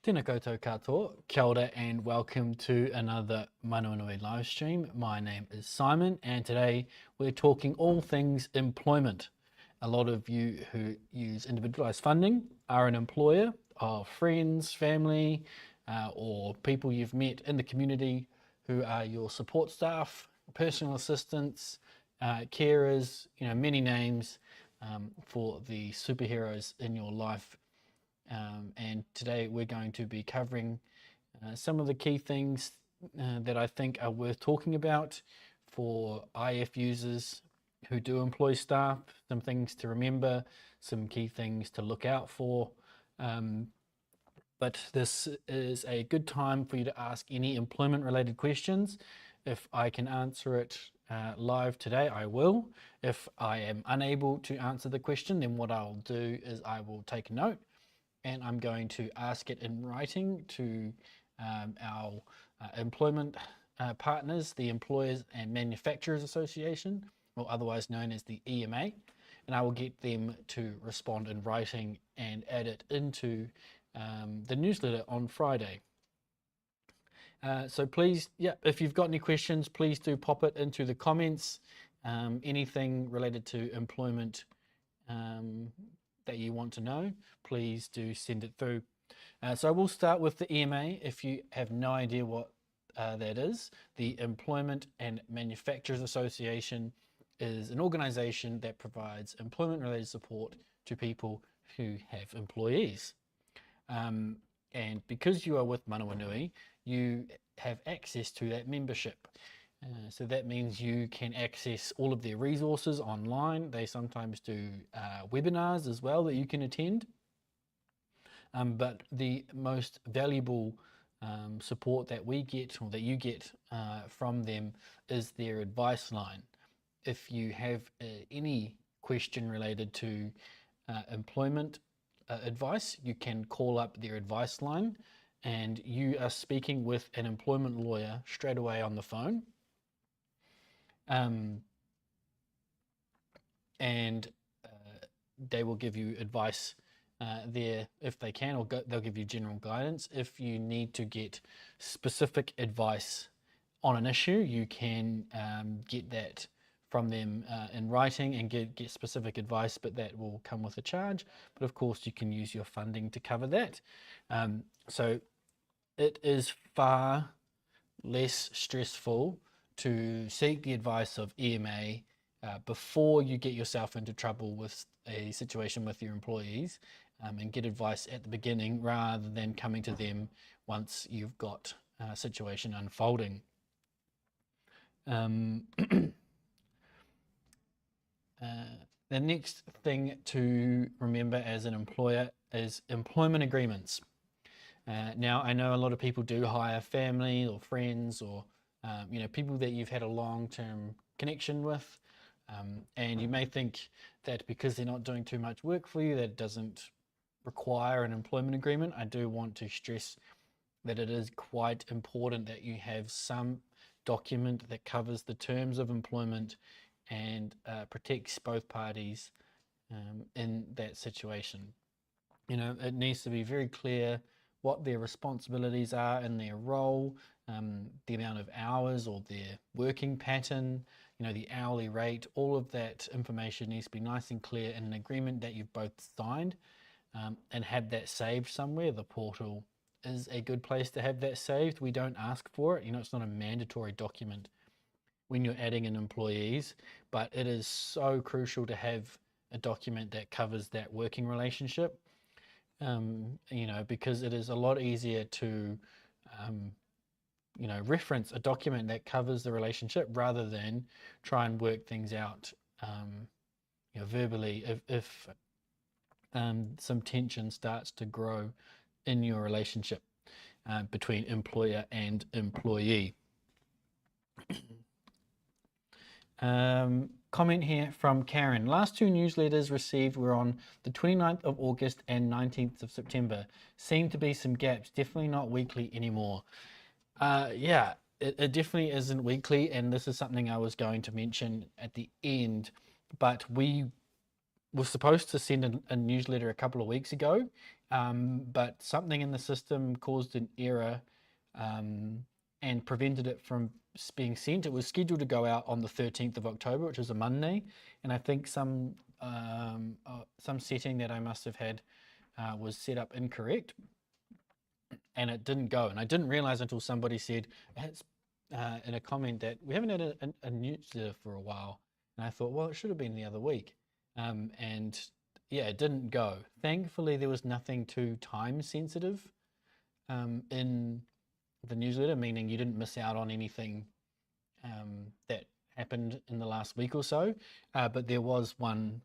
Tēnā koutou katoa, kia ora and welcome to another Manawanui live stream. My name is Simon and today we're talking all things employment. A lot of you who use individualised funding are an employer of friends, family, or people you've met in the community who are your support staff, personal assistants, carers, many names for the superheroes in your life. And today we're going to be covering some of the key things that I think are worth talking about for IF users who do employ staff, some things to remember, some key things to look out for. But this is a good time for you to ask any employment related questions. If I can answer it live today, I will. If I am unable to answer the question, then what I'll do is I will take a note and I'm going to ask it in writing to our employment partners, the Employers and Manufacturers Association, or otherwise known as the EMA, and I will get them to respond in writing and add it into the newsletter on Friday. So please, if you've got any questions, please do pop it into the comments. Anything related to employment that you want to know, please do send it through. So we'll start with the EMA. If you have no idea what that is, the Employment and Manufacturers Association is an organisation that provides employment-related support to people who have employees. And because you are with Manawanui, you have access to that membership. So that means you can access all of their resources online. They sometimes do webinars as well that you can attend. But the most valuable support that we get, or that you get from them, is their advice line. If you have any question related to employment advice, you can call up their advice line and you are speaking with an employment lawyer straight away on the phone. And they will give you advice there if they can, or they'll give you general guidance. If you need to get specific advice on an issue, you can get that from them in writing and get specific advice, but that will come with a charge. But of course you can use your funding to cover that. So it is far less stressful to seek the advice of EMA before you get yourself into trouble with a situation with your employees, and get advice at the beginning rather than coming to them once you've got a situation unfolding. The next thing to remember as an employer is employment agreements. Now, I know a lot of people do hire family or friends or people that you've had a long-term connection with, and you may think that because they're not doing too much work for you, that doesn't require an employment agreement. I do want to stress that it is quite important that you have some document that covers the terms of employment and protects both parties in that situation. It needs to be very clear what their responsibilities are in their role, the amount of hours or their working pattern, the hourly rate. All of that information needs to be nice and clear in an agreement that you've both signed, and have that saved somewhere. The portal is a good place to have that saved. We don't ask for it. It's not a mandatory document when you're adding in employees, but it is so crucial to have a document that covers that working relationship. Because it is a lot easier to, reference a document that covers the relationship rather than try and work things out, verbally if some tension starts to grow in your relationship between employer and employee. Comment here from Karen. Last two newsletters received were on the 29th of August and 19th of September. Seem to be some gaps, definitely not weekly anymore. It definitely isn't weekly, and this is something I was going to mention at the end, but we was supposed to send a newsletter a couple of weeks ago, but something in the system caused an error and prevented it from being sent. It was scheduled to go out on the 13th of October, which is a Monday, and I think some setting that I must have had was set up incorrect, and it didn't go. And I didn't realize until somebody said in a comment that we haven't had a newsletter for a while, and I thought, well, it should have been the other week, and yeah, it didn't go. Thankfully, there was nothing too time sensitive in the newsletter, meaning you didn't miss out on anything that happened in the last week or so, but there was one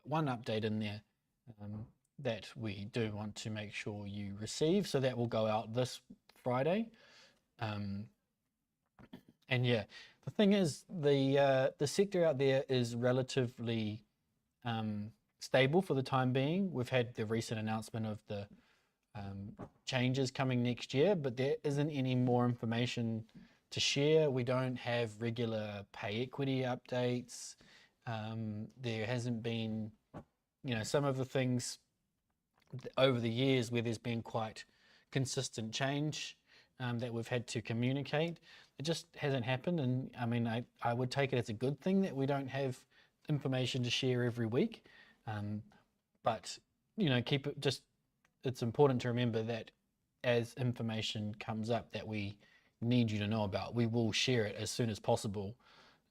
update in there that we do want to make sure you receive, so that will go out this Friday. And yeah, the thing is, the sector out there is relatively stable for the time being. We've had the recent announcement of the changes coming next year, but there isn't any more information to share. We don't have regular pay equity updates. There hasn't been, some of the things over the years where there's been quite consistent change that we've had to communicate. It just hasn't happened. And I mean, I would take it as a good thing that we don't have information to share every week. But, keep it it's important to remember that as information comes up that we need you to know about, we will share it as soon as possible.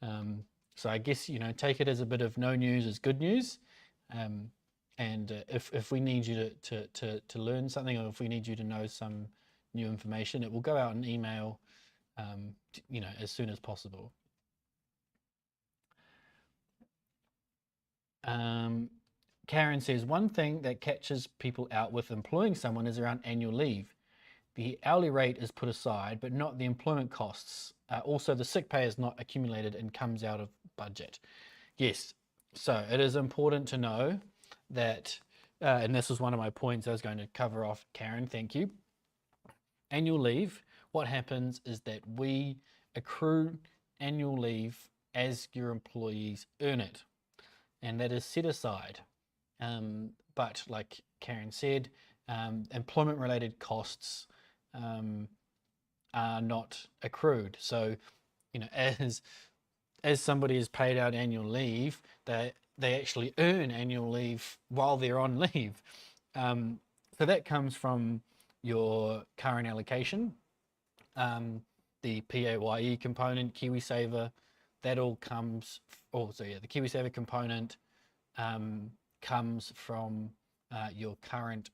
So I guess, take it as a bit of no news is good news. And if we need you to learn something, or if we need you to know some new information, it will go out in email, as soon as possible. Karen says, one thing that catches people out with employing someone is around annual leave. The hourly rate is put aside, but not the employment costs. Also, the sick pay is not accumulated and comes out of budget. Yes, so it is important to know that, and this was one of my points I was going to cover off, Karen, thank you. Annual leave, what happens is that we accrue annual leave as your employees earn it, and that is set aside. But like Karen said, employment-related costs are not accrued. So, as somebody is paid out annual leave, they actually earn annual leave while they're on leave. So that comes from your current allocation, the PAYE component, KiwiSaver, that all comes, the KiwiSaver component comes from your current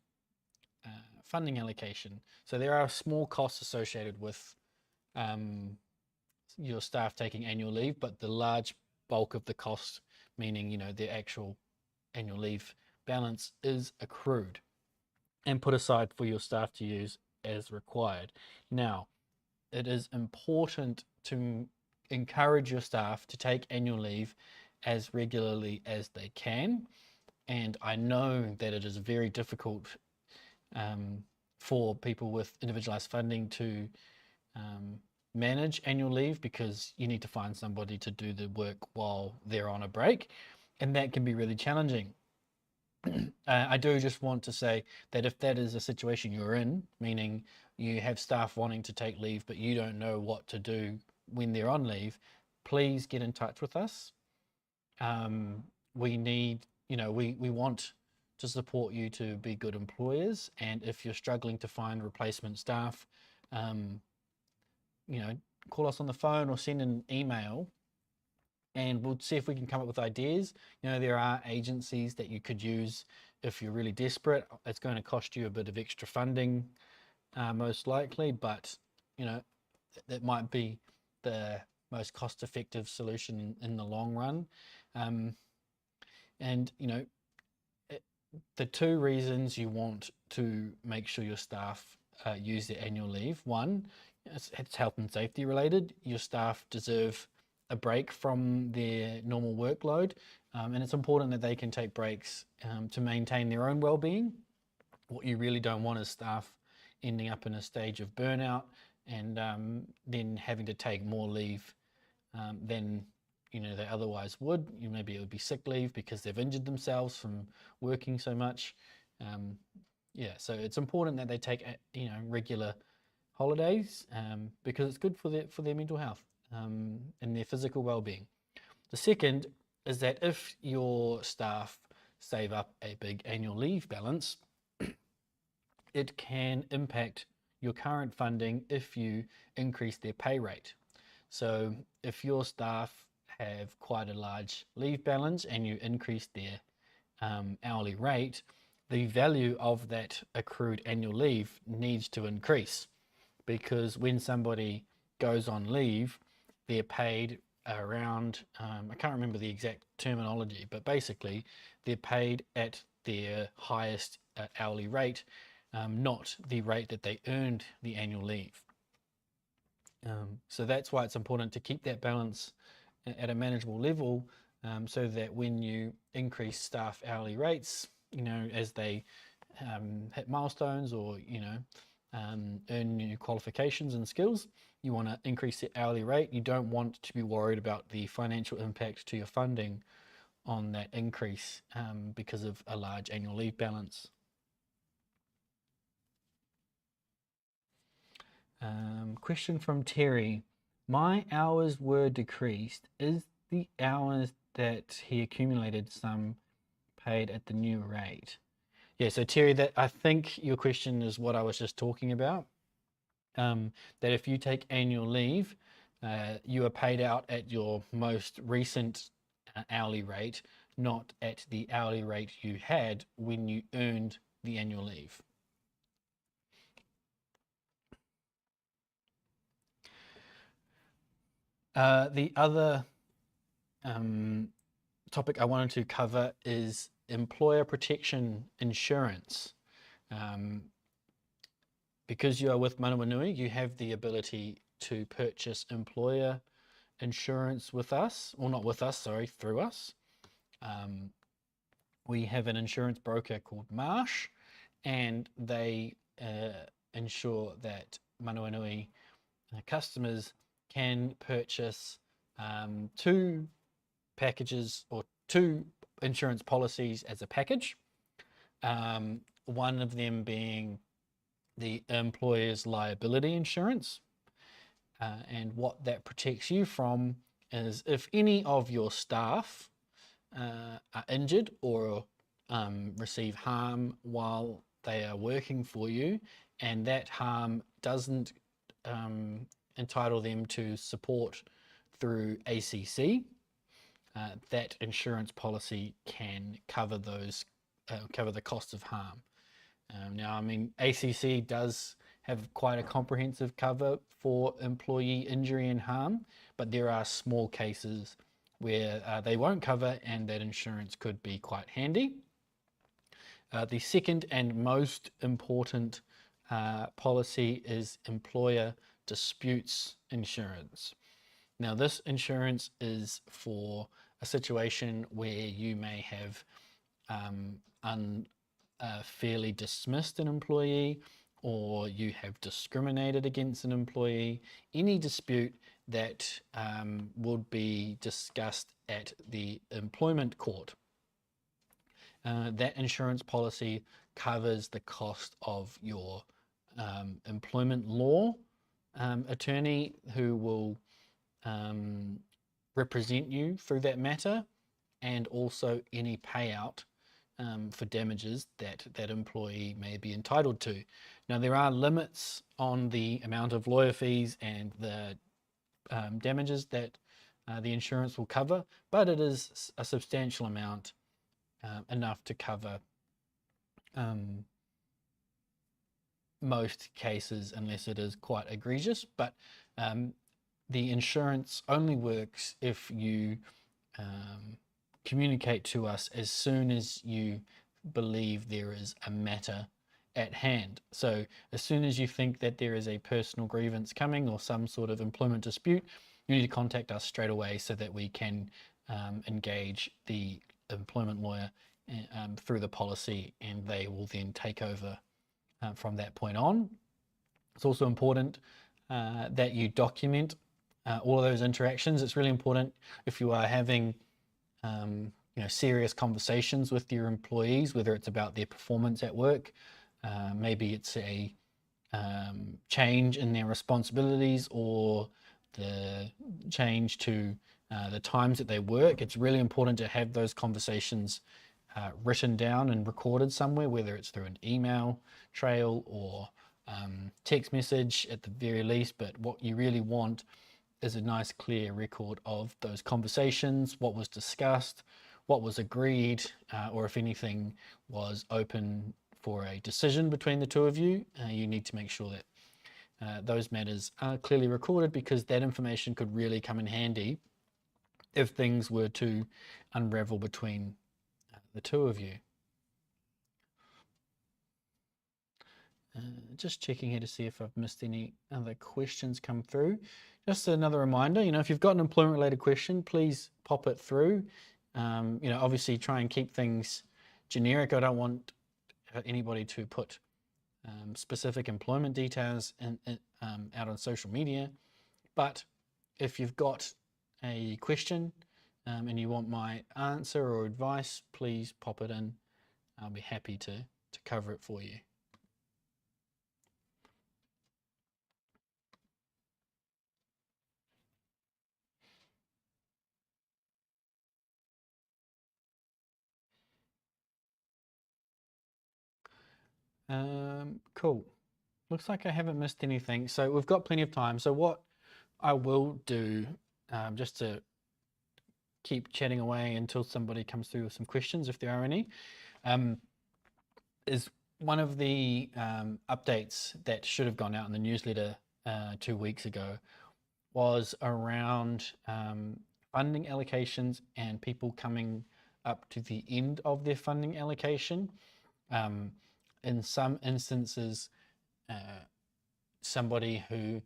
funding allocation. So there are small costs associated with your staff taking annual leave, but the large bulk of the cost, meaning the actual annual leave balance, is accrued and put aside for your staff to use as required. Now, it is important to encourage your staff to take annual leave as regularly as they can. And I know that it is very difficult for people with individualized funding to manage annual leave, because you need to find somebody to do the work while they're on a break, and that can be really challenging. I do just want to say that if that is a situation you're in, meaning you have staff wanting to take leave but you don't know what to do when they're on leave, please get in touch with us. We need, we want to support you to be good employers, and if you're struggling to find replacement staff, call us on the phone or send an email, and we'll see if we can come up with ideas. There are agencies that you could use if you're really desperate. It's going to cost you a bit of extra funding, most likely, but that might be the most cost-effective solution in the long run. And the two reasons you want to make sure your staff use their annual leave: one, it's health and safety related. Your staff deserve a break from their normal workload, and it's important that they can take breaks to maintain their own well-being. What you really don't want is staff ending up in a stage of burnout and then having to take more leave than they otherwise would. Maybe it would be sick leave because they've injured themselves from working so much. So it's important that they take regular holidays because it's good for their mental health and their physical well-being. The second is that if your staff save up a big annual leave balance, it can impact your current funding if you increase their pay rate. So if your staff have quite a large leave balance and you increase their hourly rate, the value of that accrued annual leave needs to increase, because when somebody goes on leave, they're paid around, I can't remember the exact terminology, but basically they're paid at their highest hourly rate, not the rate that they earned the annual leave. So that's why it's important to keep that balance at a manageable level, so that when you increase staff hourly rates, as they hit milestones or earn new qualifications and skills, you want to increase the hourly rate. You don't want to be worried about the financial impact to your funding on that increase because of a large annual leave balance. Question from Terry. My hours were decreased. Is the hours that he accumulated some paid at the new rate? Yeah, so Terry, that I think your question is what I was just talking about. That if you take annual leave, you are paid out at your most recent hourly rate, not at the hourly rate you had when you earned the annual leave. The other topic I wanted to cover is employer protection insurance. Because you are with Manawanui, you have the ability to purchase employer insurance with us, or not with us, sorry, through us. We have an insurance broker called Marsh, and they ensure that Manawanui customers can purchase 2 packages or 2 insurance policies as a package. One of them being the employer's liability insurance. And what that protects you from is if any of your staff are injured or receive harm while they are working for you, and that harm doesn't entitle them to support through ACC, that insurance policy can cover those, cover the cost of harm. Now, I mean, ACC does have quite a comprehensive cover for employee injury and harm, but there are small cases where they won't cover, and that insurance could be quite handy. The second and most important policy is employer disputes insurance. Now, this insurance is for a situation where you may have unfairly dismissed an employee, or you have discriminated against an employee. Any dispute that would be discussed at the employment court. That insurance policy covers the cost of your employment law attorney who will represent you through that matter, and also any payout for damages that that employee may be entitled to. Now, there are limits on the amount of lawyer fees and the damages that the insurance will cover, but it is a substantial amount, enough to cover most cases unless it is quite egregious. But the insurance only works if you communicate to us as soon as you believe there is a matter at hand. So as soon as you think that there is a personal grievance coming or some sort of employment dispute, you need to contact us straight away so that we can engage the employment lawyer through the policy, and they will then take over from that point on. It's also important that you document all of those interactions. It's really important if you are having serious conversations with your employees, whether it's about their performance at work, maybe it's a change in their responsibilities or the change to the times that they work. It's really important to have those conversations written down and recorded somewhere, whether it's through an email trail or text message at the very least. But what you really want is a nice clear record of those conversations, what was discussed, what was agreed, or if anything was open for a decision between the two of you. You need to make sure that those matters are clearly recorded, because that information could really come in handy if things were to unravel between the two of you. Just checking here to see if I've missed any other questions come through. Just another reminder, if you've got an employment related question, please pop it through. Obviously try and keep things generic. I don't want anybody to put specific employment details out on social media. But if you've got a question and you want my answer or advice, please pop it in. I'll be happy to cover it for you. Cool. Looks like I haven't missed anything. So we've got plenty of time. So what I will do, just to keep chatting away until somebody comes through with some questions, if there are any, is one of the updates that should have gone out in the newsletter 2 weeks ago was around funding allocations and people coming up to the end of their funding allocation. In some instances, somebody who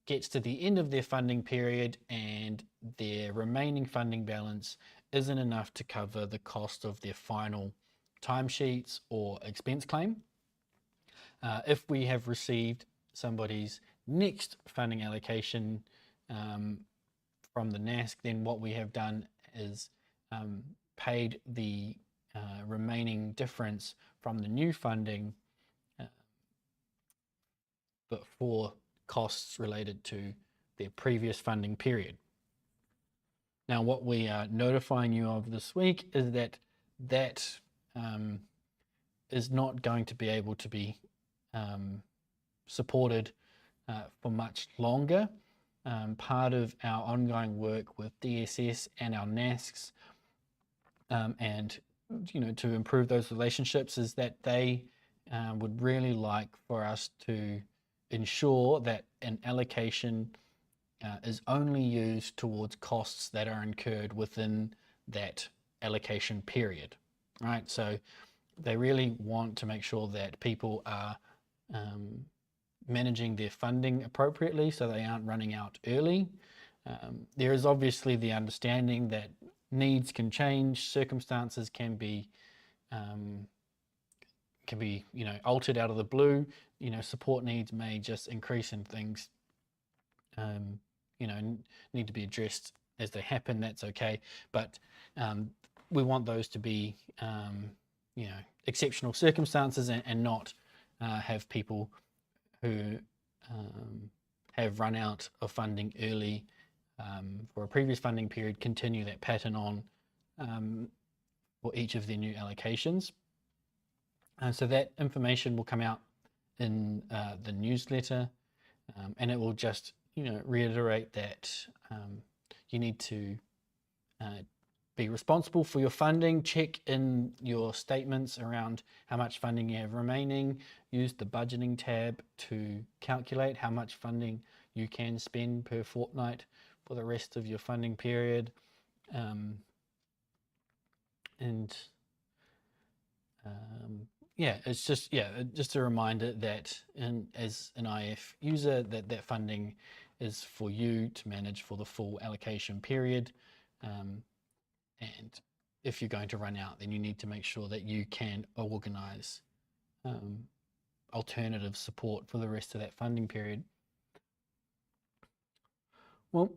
gets to the end of their funding period and their remaining funding balance isn't enough to cover the cost of their final timesheets or expense claim. If we have received somebody's next funding allocation from the NASC, then what we have done is paid the remaining difference from the new funding, but for costs related to their previous funding period. Now, what we are notifying you of this week is that is not going to be able to be supported for much longer. Part of our ongoing work with DSS and our NASCs and to improve those relationships is that they would really like for us to ensure that an allocation is only used towards costs that are incurred within that allocation period, right? So they really want to make sure that people are managing their funding appropriately so they aren't running out early. There is obviously the understanding that needs can change, circumstances can be altered out of the blue. Support needs may just increase and things need to be addressed as they happen. That's okay, but we want those to be exceptional circumstances and not have people who have run out of funding early for a previous funding period continue that pattern on for each of their new allocations. So that information will come out in the newsletter, and it will just reiterate that you need to be responsible for your funding. Check in your statements around how much funding you have remaining. Use the budgeting tab to calculate how much funding you can spend per fortnight for the rest of your funding period. It's just a reminder that as an IF user that funding is for you to manage for the full allocation period. And if you're going to run out, then you need to make sure that you can organise alternative support for the rest of that funding period. Well,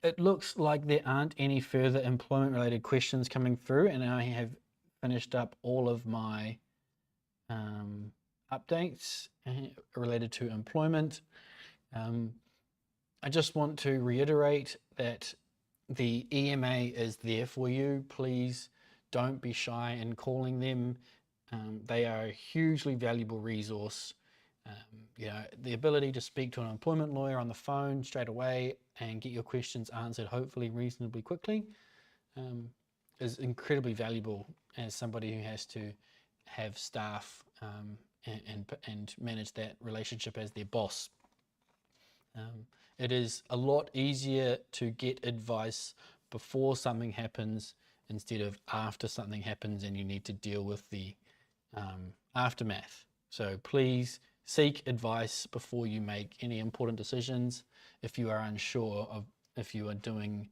it looks like there aren't any further employment related questions coming through, and I have finished up all of my updates related to employment. I just want to reiterate that the EMA is there for you. Please don't be shy in calling them. They are a hugely valuable resource. The ability to speak to an employment lawyer on the phone straight away and get your questions answered, hopefully reasonably quickly, is incredibly valuable as somebody who has to have staff and manage that relationship as their boss. It is a lot easier to get advice before something happens instead of after something happens and you need to deal with the aftermath. So please seek advice before you make any important decisions if you are unsure of if you are doing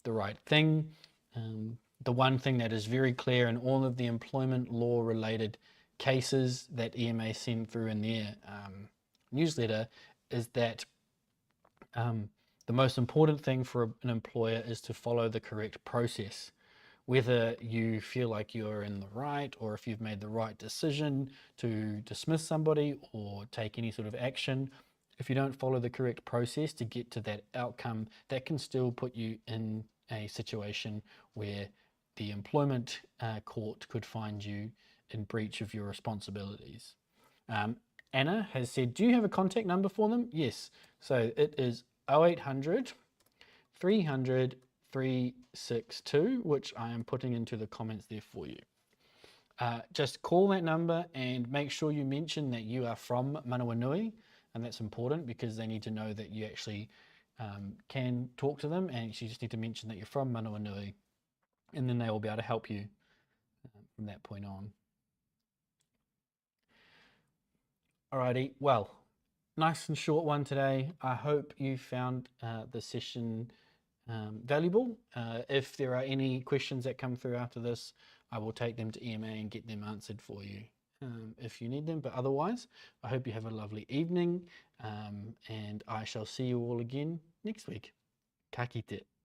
the right thing. The one thing that is very clear in all of the employment law related cases that EMA send through in their newsletter is that the most important thing for an employer is to follow the correct process. Whether you feel like you're in the right or if you've made the right decision to dismiss somebody or take any sort of action, if you don't follow the correct process to get to that outcome, that can still put you in a situation where the employment court could find you in breach of your responsibilities. Anna has said, do you have a contact number for them? Yes. So it is 0800 300 362, which I am putting into the comments there for you. Just call that number and make sure you mention that you are from Manawanui, and that's important because they need to know that you actually can talk to them, and you just need to mention that you're from Manawanui, and then they will be able to help you from that point on. Alrighty, well, nice and short one today. I hope you found the session valuable. If there are any questions that come through after this, I will take them to EMA and get them answered for you if you need them. But otherwise, I hope you have a lovely evening, and I shall see you all again next week. Ka kite.